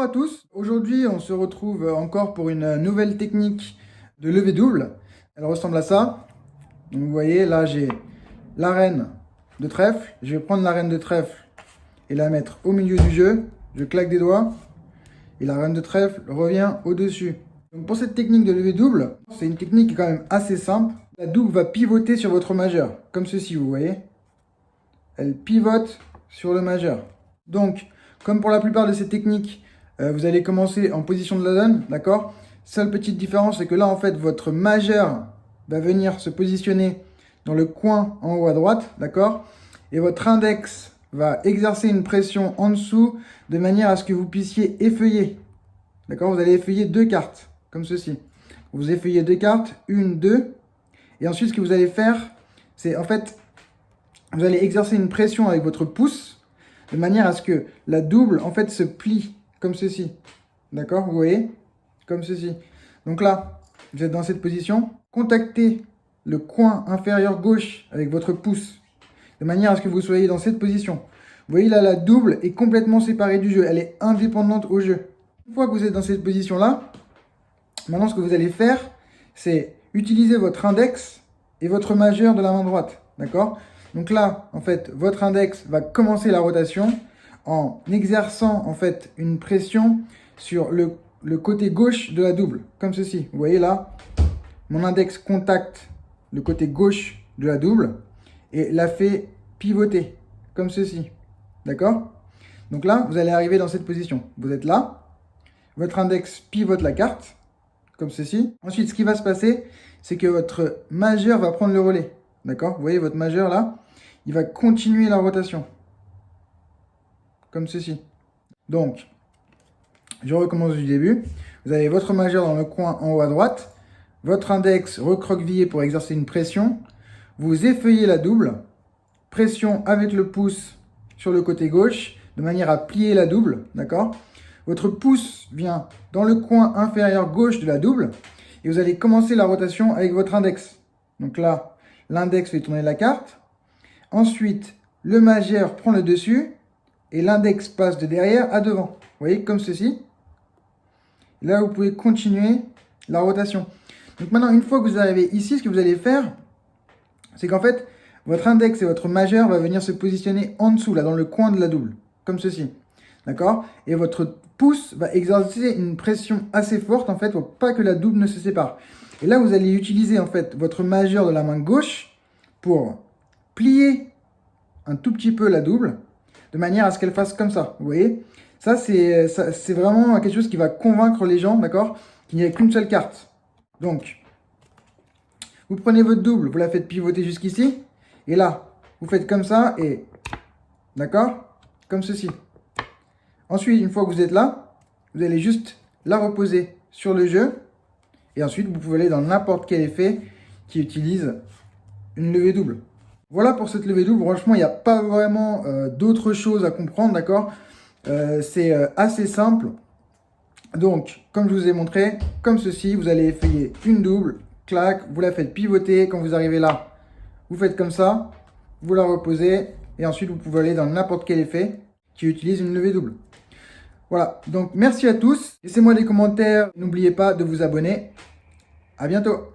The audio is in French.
Bonjour à tous, aujourd'hui on se retrouve encore pour une nouvelle technique de levée double. Elle ressemble à ça. Donc vous voyez là j'ai l'arène de trèfle. Je vais prendre l'arène de trèfle et la mettre au milieu du jeu. Je claque des doigts et l'arène de trèfle revient au-dessus. Donc pour cette technique de levée double, c'est une technique qui est quand même assez simple. La double va pivoter sur votre majeur, comme ceci vous voyez. Elle pivote sur le majeur. Donc, comme pour la plupart de ces techniques, vous allez commencer en position de la donne, d'accord? Seule petite différence, c'est que là, en fait, votre majeur va venir se positionner dans le coin en haut à droite, d'accord? Et votre index va exercer une pression en dessous de manière à ce que vous puissiez effeuiller. D'accord? Vous allez effeuiller deux cartes, comme ceci. Vous effeuillez deux cartes, une, deux. Et ensuite, ce que vous allez faire, c'est en fait, vous allez exercer une pression avec votre pouce de manière à ce que la double, en fait, se plie comme ceci. D'accord? Vous voyez? Comme ceci. Donc là, vous êtes dans cette position. Contactez le coin inférieur gauche avec votre pouce de manière à ce que vous soyez dans cette position. Vous voyez là, la double est complètement séparée du jeu. Elle est indépendante au jeu. Une fois que vous êtes dans cette position-là, maintenant, ce que vous allez faire, c'est utiliser votre index et votre majeur de la main droite. D'accord? Donc là, en fait, votre index va commencer la rotation en exerçant en fait une pression sur le côté gauche de la double, comme ceci. Vous voyez là, mon index contacte le côté gauche de la double et la fait pivoter, comme ceci. D'accord? Donc là, vous allez arriver dans cette position. Vous êtes là, votre index pivote la carte, comme ceci. Ensuite, ce qui va se passer, c'est que votre majeur va prendre le relais. D'accord? Vous voyez votre majeur là, il va continuer la rotation. Comme ceci. Donc, je recommence du début. Vous avez votre majeur dans le coin en haut à droite. Votre index recroquevillé pour exercer une pression. Vous effeuillez la double. Pression avec le pouce sur le côté gauche, de manière à plier la double. D'accord? Votre pouce vient dans le coin inférieur gauche de la double. Et vous allez commencer la rotation avec votre index. Donc là, l'index fait tourner la carte. Ensuite, le majeur prend le dessus et l'index passe de derrière à devant. Vous voyez, comme ceci. Là, vous pouvez continuer la rotation. Donc maintenant, une fois que vous arrivez ici, ce que vous allez faire, c'est qu'en fait, votre index et votre majeur va venir se positionner en dessous, là, dans le coin de la double, comme ceci. D'accord? Et votre pouce va exercer une pression assez forte, en fait, pour pas que la double ne se sépare. Et là, vous allez utiliser, en fait, votre majeur de la main gauche pour plier un tout petit peu la double, de manière à ce qu'elle fasse comme ça. Vous voyez? Ça, c'est vraiment quelque chose qui va convaincre les gens, d'accord? Qu'il n'y a qu'une seule carte. Donc, vous prenez votre double, vous la faites pivoter jusqu'ici. Et là, vous faites comme ça et... D'accord? Comme ceci. Ensuite, une fois que vous êtes là, vous allez juste la reposer sur le jeu. Et ensuite, vous pouvez aller dans n'importe quel effet qui utilise une levée double. Voilà pour cette levée double. Franchement, il n'y a pas vraiment d'autres choses à comprendre, d'accord? C'est assez simple. Donc, comme je vous ai montré, comme ceci, vous allez effeuiller une double, clac, vous la faites pivoter. Quand vous arrivez là, vous faites comme ça, vous la reposez. Et ensuite, vous pouvez aller dans n'importe quel effet qui utilise une levée double. Voilà, donc merci à tous. Laissez-moi des commentaires. N'oubliez pas de vous abonner. À bientôt.